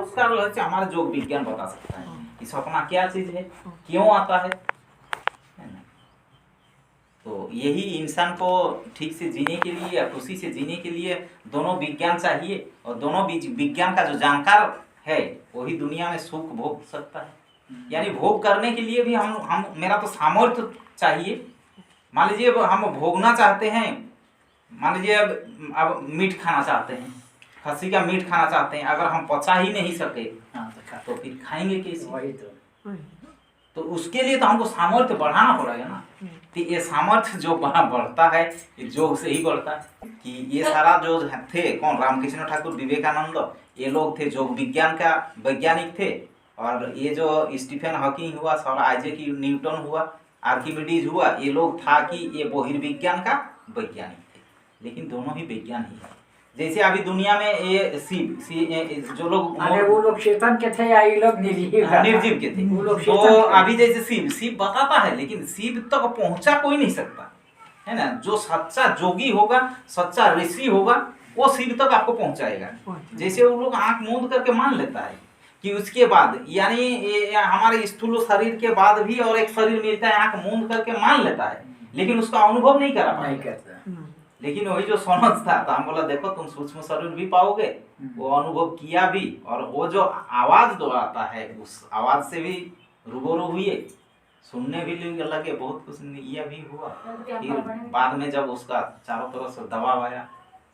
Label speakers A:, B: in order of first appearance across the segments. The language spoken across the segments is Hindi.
A: उसका रहस्य हमारा जोग विज्ञान बता सकता है कि सपना क्या चीज है, क्यों आता है ना। तो यही इंसान को ठीक से जीने के लिए या खुशी से जीने के लिए दोनों विज्ञान चाहिए, और दोनों विज्ञान का जो जानकार है वही दुनिया में सुख भोग सकता है। यानी भोग करने के लिए भी हम मेरा तो सामर्थ्य चाहिए। मान लीजिए हम भोगना चाहते हैं, मान लीजिए अब मीट खाना चाहते हैं, खस्सी का मीट खाना चाहते हैं, अगर हम पचा ही नहीं सके तो फिर खाएंगे कैसे? तो उसके लिए तो हमको सामर्थ्य बढ़ाना पड़ेगा ना। तो ये सामर्थ्य जो बढ़ता है ये योग से ही बढ़ता है। कि ये सारा जो थे कौन, रामकृष्ण ठाकुर, विवेकानंद, ये लोग थे योग विज्ञान का वैज्ञानिक थे। और ये जो स्टीफन हॉकिंग हुआ, सर आइजैक न्यूटन हुआ, आर्किमिडीज हुआ, ये लोग था कि ये बहिर्विज्ञान का वैज्ञानिक थे, लेकिन दोनों ही विज्ञान ही है। जैसे अभी दुनिया में ये शिव जो लोग,
B: वो लोग चेतन के थे या ये लोग
A: निर्जीव के थे। तो अभी जैसे शिव बताता है, लेकिन शिव तक तो पहुंचा कोई नहीं सकता है ना। जो सच्चा जोगी होगा, सच्चा ऋषि होगा, वो शिव तक आपको पहुंचाएगा। जैसे वो लोग आंख मूंद करके मान लेता है कि उसके बाद, यानी हमारे स्थूल शरीर के बाद भी और एक शरीर मिलता है, आंख मूंद करके मान लेता है, लेकिन उसका अनुभव नहीं करा पाएगा। लेकिन वही जो समझता था, हम बोला देखो तुम सूक्ष्म शरीर भी पाओगे, वो अनुभव किया भी, और वो जो आवाज दो आता है उस आवाज से भी रूबरू हुए, सुनने भी लगे, बहुत कुछ यह भी हुआ। फिर बाद में जब उसका चारों तरफ से दबाव आया,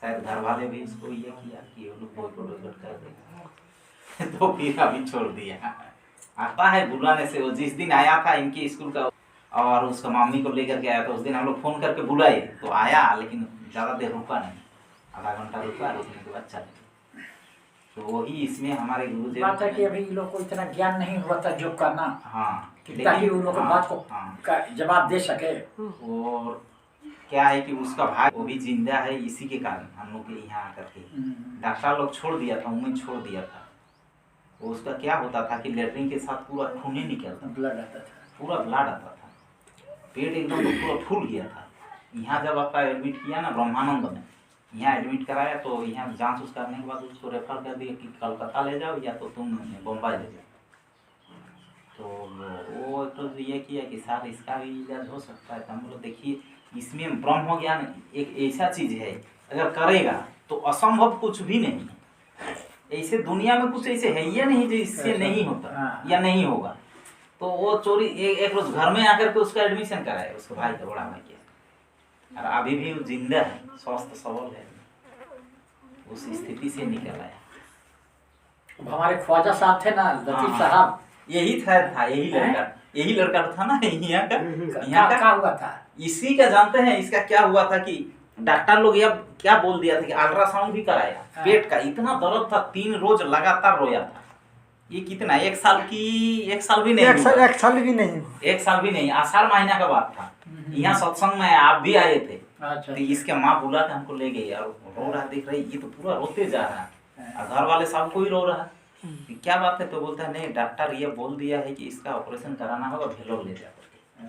A: शायद घर वाले भी इसको ये किया कि वो लोग बोयकॉट कर देंगे तो फिर अभी छोड़ दिया। आता है बुलाने से, वो जिस दिन आया था इनके स्कूल का और उसका मम्मी को लेकर के आया, तो उस दिन हम लोग फोन करके बुलाए तो आया, लेकिन ज़्यादा देर रुका नहीं, आधा घंटा रुका, रुकने के बाद चले। तो वही इसमें हमारे गुरुदेव
B: बात है कि अभी लोग को इतना ज्ञान नहीं हुआ था योग करना,
A: हाँ,
B: ताकि उन लोग बात को का जवाब दे सके।
A: और क्या है कि उसका भाई वो भी जिंदा है इसी के कारण, हम लोग के यहाँ आकर के डॉक्टर लोग छोड़ दिया था, उम्मीद छोड़ दिया था। वो उसका क्या होता था कि लेटरिन के साथ पूरा खून निकलता,
B: ब्लड आता था,
A: पूरा ब्लड आता था, पेट एकदम पूरा फूल गया था। यहाँ जब आपका एडमिट किया ना ब्रह्मानंद में, यहाँ एडमिट कराया तो यहाँ जांच उस करने के बाद उसको रेफर कर दिया कि कलकत्ता ले जाओ या तो तुम बम्बई ले जाओ। तो वो तो ये किया कि सर इसका भी इलाज हो सकता है। तो हम लोग देखिए इसमें ब्रह्म ज्ञान एक ऐसा चीज़ है, अगर करेगा तो असंभव कुछ भी नहीं है। ऐसे दुनिया में कुछ ऐसे है या नहीं जो इससे नहीं होता या नहीं होगा। तो वो चोरी एक रोज घर में आकर के उसका एडमिशन कराया, उसके भाई का, बड़ा भाई के, और अभी भी वो जिंदा है, स्वस्थ सबल है, उस स्थिति से निकल आया।
B: हमारे ख्वाजा साहब थे ना, लतीफ साहब,
A: यही था यही लड़का था ना यहाँ का
B: क्या हुआ था
A: इसी का जानते हैं। इसका क्या हुआ था कि डॉक्टर लोग यह क्या बोल दिया था कि अल्ट्रासाउंड भी कराया, पेट का इतना दर्द था, 3 रोज लगातार रोया था। ये कितना, 1 साल भी नहीं,
C: 1 साल भी नहीं,
A: 1 साल भी नहीं, आषाढ़ महीना का बात था। यहाँ सत्संग में आप भी आए थे।
B: अच्छा,
A: तो इसके माँ बुला के हमको ले गई और रो रहा, देख रही ये तो पूरा रोते जा रहा है, और घर वाले सब कोई रो रहा है। क्या बात है? तो बोलता है नहीं डॉक्टर ये बोल दिया है कि इसका ऑपरेशन कराना होगा, भेलोर ले जाकर।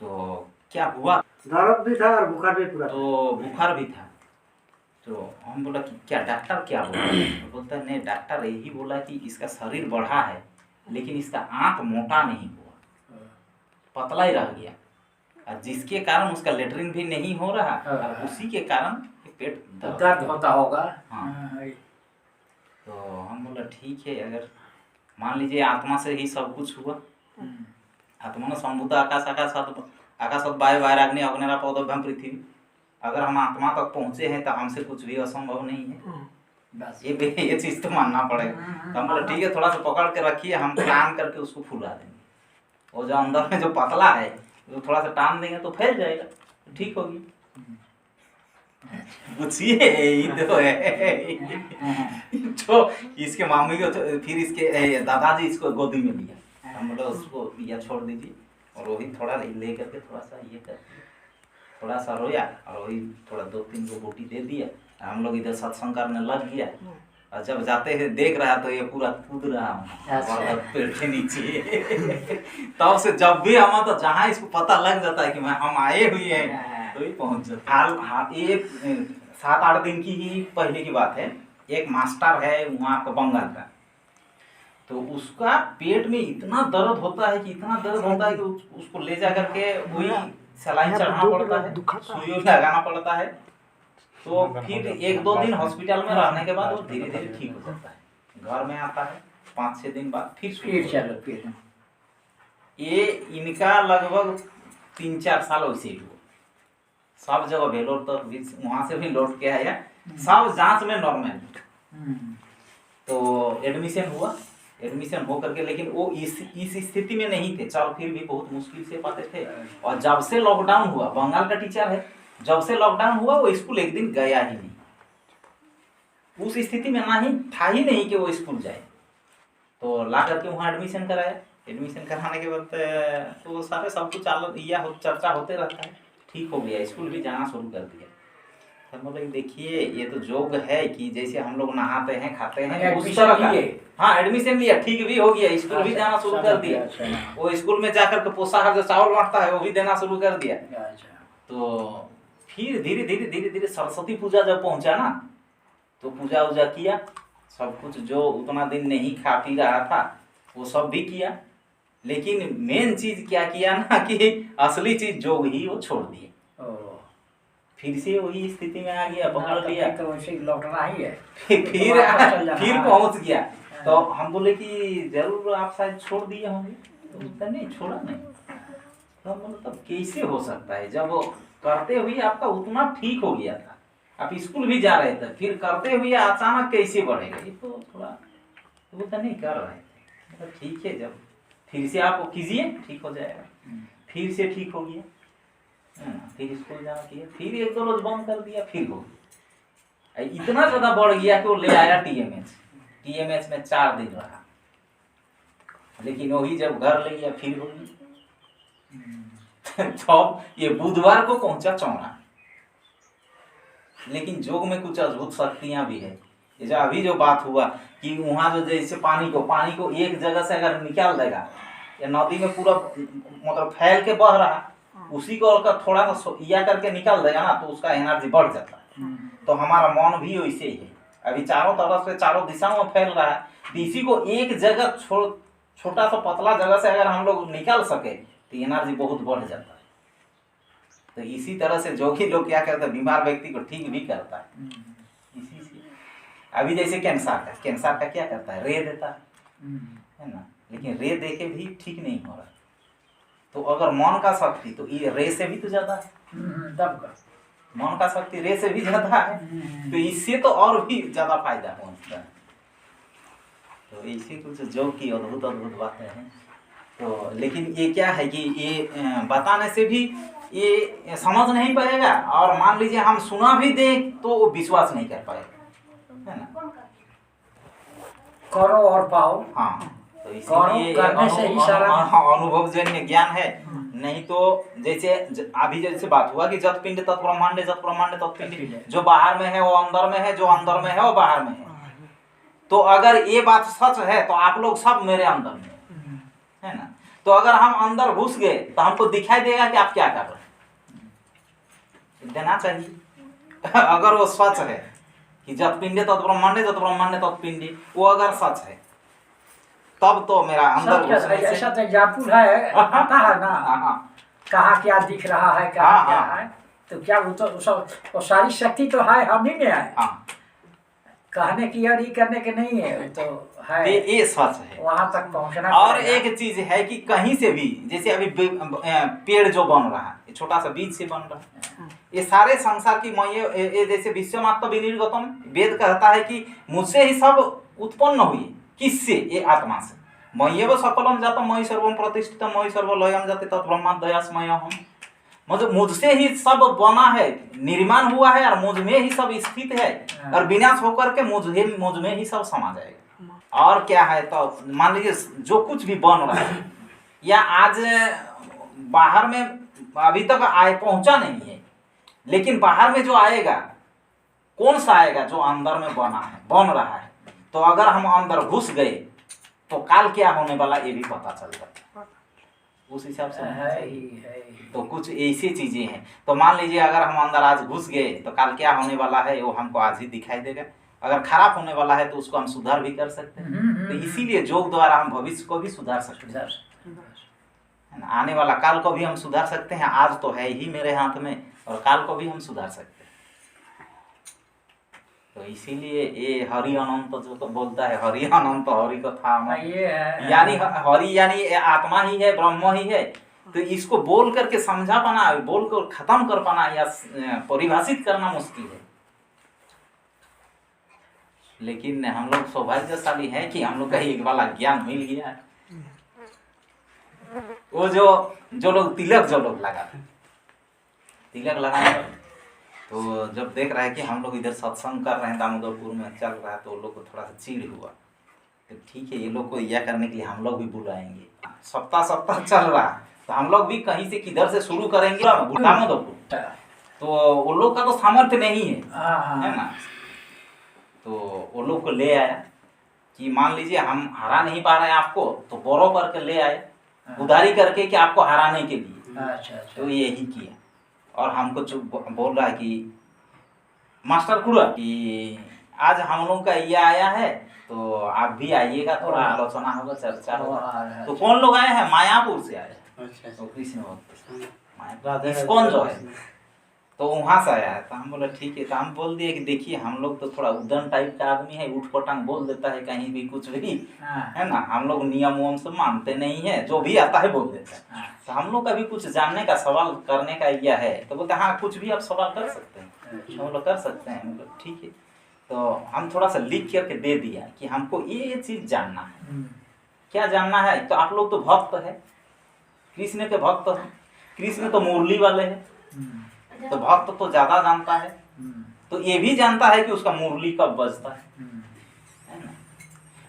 A: तो क्या हुआ,
C: दर्द भी था और बुखार भी पूरा,
A: तो बुखार भी था। तो हम बोला कि क्या डॉक्टर क्या बोला? तो बोलता है नहीं डॉक्टर यही बोला कि इसका शरीर बढ़ा है, लेकिन इसका आंत मोटा नहीं हुआ, पतला ही रह गया, और जिसके कारण उसका लेटरिन भी नहीं हो रहा, और उसी के कारण पेट
B: दर्द होता होगा।
A: हाँ। तो हम बोला ठीक है, अगर मान लीजिए आत्मा से ही सब कुछ हुआ, आत्मा ने संभूत आकाशात वायु वायराग्नि अग्निरा पौधभ्यम पृथ्वी, अगर हम आत्मा तक पहुँचे हैं तो हमसे कुछ भी असंभव नहीं है। ये चीज़ तो मानना पड़ेगा। तो हम बोला ठीक है, थोड़ा सा पकड़ के रखिए, हम टान करके उसको फुला देंगे, और जो अंदर में जो पतला है वो थोड़ा सा टान देंगे तो फैल जाएगा, ठीक होगी। पूछिए यही तो है। तो इसके मामी को फिर इसके दादाजी इसको गोदी में लिया, हम बोला उसको या छोड़ दीजिए, और वही थोड़ा ले करके थोड़ा सा ये कर, थोड़ा सा रोया, और वही थोड़ा 2-3 को बूटी दे दिया। हम लोग इधर सत्संग करने लग गया, और जब जाते हैं देख रहा तो ये पूरा कूद रहा हूँ पेड़ के नीचे। तब से जब भी हम तो जहाँ इसको पता लग जाता है कि हम आए हुए हैं तो ही पहुँच जाता। हाँ, ये 7-8 दिन की ही पहले की बात है। एक मास्टर है वहाँ का बंगाल का, तो उसका पेट में इतना दर्द होता है कि इतना दर्द होता है कि उसको ले जा करके वही सलाइन चढ़ाना पड़ता है, सुई लगाना पड़ता है। तो फिर 1-2 दिन हॉस्पिटल में रहने के बाद वो धीरे धीरे ठीक हो जाता है, घर में आता है 5-6 दिन बाद फिर
B: चलो फिर
A: ये इनका लगभग 3-4 साल वैसे ही हुआ। सब जगह वेलोर तक भी वहाँ से भी लौट के आया, सब जांच में नॉर्मल। तो एडमिशन हुआ, एडमिशन हो करके, लेकिन वो इस स्थिति में नहीं थे, चल फिर भी बहुत मुश्किल से पाते थे। और जब से लॉकडाउन हुआ, बंगाल का टीचर है, जब से लॉकडाउन हुआ वो स्कूल एक दिन गया ही नहीं। उस स्थिति में ना ही था ही नहीं कि वो स्कूल जाए। तो ला करके वहाँ एडमिशन कराया, एडमिशन कराने के बाद तो सारे सब कुछ चर्चा होते रहता है, ठीक हो गया, स्कूल भी जाना शुरू कर दिया। तो मतलब देखिए ये तो योग है कि जैसे हम लोग नहाते हैं खाते हैं उस तरह का। हाँ एडमिशन लिया, ठीक भी हो गया, स्कूल भी जाना शुरू कर दिया। वो स्कूल में जाकर के पोषाहार जो चावल बांटता है वो भी देना शुरू कर दिया। तो फिर धीरे धीरे सरस्वती पूजा जब पहुंचा ना, तो पूजा उजा किया, सब कुछ जो उतना दिन नहीं खा पी रहा था वो सब भी किया। लेकिन मेन चीज क्या किया ना कि असली चीज योग ही वो छोड़ दिए, फिर से वही स्थिति में आ गया, पकड़ लिया,
B: तो वैसे लौटना ही है।
A: फिर पहुंच गया। तो हम बोले कि जरूर आप शायद छोड़ दिए होंगे, तो उसका नहीं छोड़ा नहीं। तो मतलब कैसे हो सकता है जब करते हुए आपका उतना ठीक हो गया था, आप स्कूल भी जा रहे थे, फिर करते हुए अचानक कैसे बढ़ेगा? ये तो थोड़ा वो तो नहीं कर रहे थे। मतलब ठीक है, जब फिर से आप कीजिए ठीक हो जाएगा। फिर से ठीक हो गया, फिर स्कूल जाना किया, फिर 1-2 रोज बंद कर दिया, फिर हो गया। इतना ज्यादा बढ़ गया कि वो ले आया टीएमएच में 4 दिन रहा, लेकिन वही जब घर ले गया फिर हो गया। तो ये बुधवार को पहुंचा चौरा। लेकिन योग में कुछ अद्भुत शक्तियां भी है। ये जो अभी जो बात हुआ कि वहां जो जैसे पानी को एक जगह से अगर निकाल देगा, या नदी में पूरा मतलब फैल के बह रहा, उसी को अगर थोड़ा सा या करके निकाल देगा ना, तो उसका एनर्जी बढ़ जाता है। तो हमारा मन भी वैसे ही है, अभी चारों तरफ से चारों दिशाओं में फैल रहा है, तो इसी को एक जगह छोटा सा पतला जगह से अगर हम लोग निकाल सके तो एनर्जी बहुत बढ़ जाता है। तो इसी तरह से जोगी लोग क्या करते हैं, बीमार व्यक्ति को ठीक भी करता है इसी से। अभी जैसे कैंसर का क्या करता है, रे देता है ना, लेकिन रे दे के भी ठीक नहीं हो रहा। तो अगर मन का शक्ति तो ये रे से भी तो ज्यादा है, मन का शक्ति रे से भी ज्यादा है, तो इससे तो और भी ज्यादा फायदा पहुंचता है। तो इसी कुछ जो की अद्भुत बातें हैं। तो लेकिन ये क्या है कि ये बताने से भी ये समझ नहीं पाएगा, और मान लीजिए हम सुना भी दें तो वो विश्वास नहीं कर पाएगा, है ना।
B: करो और पाओ।
A: हाँ, तो इसीलिए अनुभवजन्य ज्ञान है। नहीं तो जैसे अभी जैसे बात हुआ कि जत पिंड तत्ब्रह्मांड तत्पिंड, जो बाहर में है वो अंदर में है, जो अंदर में है वो बाहर में है। तो अगर ये बात सच है तो आप लोग सब मेरे अंदर में है ना। तो अगर हम अंदर घुस गए तो हमको दिखाई देगा कि आप क्या कर रहे हैं, देना चाहिए। अगर वो सच है कि जत पिंडे तत्ब्रह्मांड तत्पिंडी, वो अगर सच है तब तो मेरा अंदर घुसने से
B: ऐसा तो एग्जाम्पल है, आता है ना कहाँ क्या दिख रहा है, कहाँ क्या है। तो क्या वो सारी शक्ति तो है हम ही में है, कहने की और ये करने के नहीं है, तो है
A: ये सच है,
B: वहां तक पहुंचना। और
A: एक चीज है कि कहीं से भी, जैसे अभी पेड़ जो बन रहा है, ये छोटा सा बीज से बन रहा है, ये सारे संसार की ये जैसे विश्वमात्म विनिर्गतम, वेद कहता है कि मुझसे ही सब उत्पन्न हुई। किससे? ये आत्मा से। मय्यव सकलम जातम मयि सर्वम प्रतिष्ठितम मयि सर्वलयम जाते तत्ब्रह्माद्यस्मयहम, मतलब मुझसे ही सब बना है, निर्माण हुआ है, और मुझ में ही सब स्थित है, और विनाश होकर के मुझ में ही सब समा जाएगा। और क्या है, तो मान लीजिए जो कुछ भी बन रहा है, या आज बाहर में अभी तक पहुंचा नहीं है, लेकिन बाहर में जो आएगा, कौन सा आएगा? जो अंदर में बन रहा है। तो अगर हम अंदर घुस गए तो काल क्या होने वाला ये भी पता चल जाता है, उस हिसाब से है। तो कुछ ऐसी चीजें हैं। तो मान लीजिए अगर हम अंदर आज घुस गए तो काल क्या होने वाला है वो हमको आज ही दिखाई देगा। अगर खराब होने वाला है तो उसको हम सुधार भी कर सकते हैं। तो इसीलिए योग द्वारा हम भविष्य को भी सुधार सकते हैं, है ना। आने वाला काल को भी हम सुधार सकते हैं, आज तो है ही मेरे हाथ में, और काल को भी हम सुधार सकते हैं। तो इसीलिए ये हरि अनंत जो तो बोलता है, हरि अनंत हरि कथा
B: ये है
A: यानी हरि यानी ये आत्मा ही है, ब्रह्म ही है। तो इसको बोल करके समझा पाना, बोल कर खत्म कर पाना या परिभाषित करना मुश्किल है। लेकिन हम लोग सौभाग्यशाली हैं कि हम लोग का एक वाला ज्ञान मिल गया है। वो जो लोग तिलक लगाते, तिलक लगाने तो जब देख रहा है कि हम लोग इधर सत्संग कर रहे हैं, दामोदरपुर में चल रहा है, तो उन लोग को थोड़ा सा चिढ़ हुआ। तो ठीक है, ये लोग को यह करने के लिए हम लोग भी बुलाएंगे। सप्ताह चल रहा है, तो हम लोग भी कहीं से किधर से शुरू करेंगे दामोदरपुर। तो वो लोग का तो सामर्थ्य नहीं है ना। तो वो लोग को ले आया कि मान लीजिए हम हरा नहीं पा रहे हैं आपको, तो बोरो करके ले आए, उधारी करके कि आपको हराने के लिए।
B: अच्छा।
A: तो यही किया। और हमको बोल रहा है कि मास्टर खुड़ा कि आज हम लोग का ये आया है, तो आप भी आइएगा, थोड़ा आलोचना होगा, चर्चा होगा। तो कौन लोग आए हैं? मायापुर से आए। तो कृष्ण भक्त इस्कॉन जो है, तो वहाँ से आया है। तो हम बोले ठीक है। तो हम बोल दिए कि देखिए हम लोग तो थोड़ा उद्दंड टाइप का आदमी है, उठ पटांग बोल देता है कहीं भी कुछ भी, है ना। हम लोग नियम उयम से मानते नहीं है, जो भी आता है बोल देता है। तो हम लोग का भी कुछ जानने का, सवाल करने का यह है। तो बोलते हाँ कुछ भी आप सवाल कर सकते हैं। हम लोग कर सकते हैं। मतलब ठीक है। तो हम थोड़ा सा लिख करके दे दिया कि हमको ये चीज़ जानना है। क्या जानना है? तो आप लोग तो भक्त है, कृष्ण के भक्त है, कृष्ण तो मुरली वाले हैं, तो भक्त तो ज्यादा जानता है। तो ये भी जानता है कि उसका मुरली कब बजता है ना,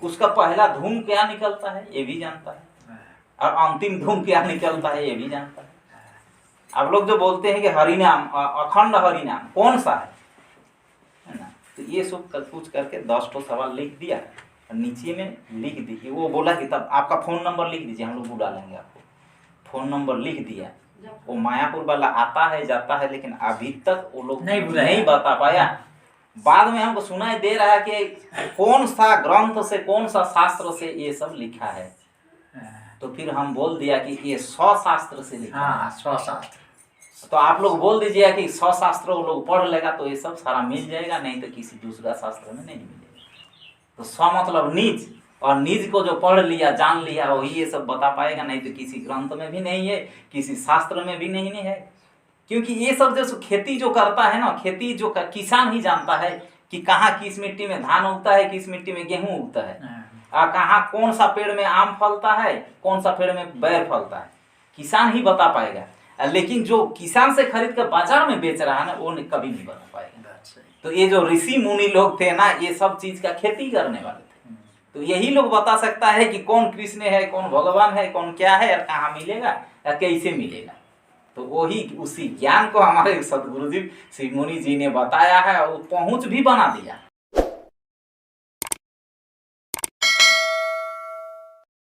A: उसका पहला धूम क्या निकलता है ये भी जानता है, और अंतिम धूम क्या निकलता है ये भी जानता है। आप लोग जो बोलते हैं कि हरिनाम, अखंड हरिनाम कौन सा है ना, तो ये सब कुछ करके 10 तो सवाल लिख दिया और नीचे में लिख दीजिए। वो बोला कि तब आपका फ़ोन नंबर लिख दीजिए, हम लोग बुला लेंगे आपको। फ़ोन नंबर लिख दिया। वो मायापुर वाला आता है जाता है, लेकिन अभी तक वो लोग नहीं बता पाया। बाद में हमको सुनाई दे रहा है कि कौन सा ग्रंथ से, कौन सा शास्त्र से ये सब लिखा है। तो फिर हम बोल दिया कि ये 100 शास्त्र से लिखा है।
B: 100 शास्त्र।
A: तो आप लोग बोल दीजिए कि 100 शास्त्र वो लोग पढ़ लेगा तो ये सब सारा मिल जाएगा, नहीं तो किसी दूसरा शास्त्र में नहीं मिलेगा। तो 100 मतलब निज, और निज को जो पढ़ लिया, जान लिया, वही ये सब बता पाएगा, नहीं तो किसी ग्रंथ में भी नहीं है, किसी शास्त्र में भी नहीं है। क्योंकि ये सब जो खेती जो करता है ना, खेती जो किसान ही जानता है कि कहाँ किस मिट्टी में धान उगता है, किस मिट्टी में गेहूं उगता है, कहाँ कौन सा पेड़ में आम फलता है, कौन सा पेड़ में बैर फलता है, किसान ही बता पाएगा। लेकिन जो किसान से खरीद कर बाजार में बेच रहा है ना, वो कभी नहीं बता पाएगा। तो ये जो ऋषि मुनि लोग थे ना, ये सब चीज का खेती करने वाले थे, तो यही लोग बता सकता है कि कौन कृष्ण है, कौन भगवान है, कौन क्या है, और कहाँ मिलेगा या कैसे मिलेगा। तो वही उसी ज्ञान को हमारे सदगुरु जी श्री मुनि जी ने बताया है, और पहुँच भी बना दिया।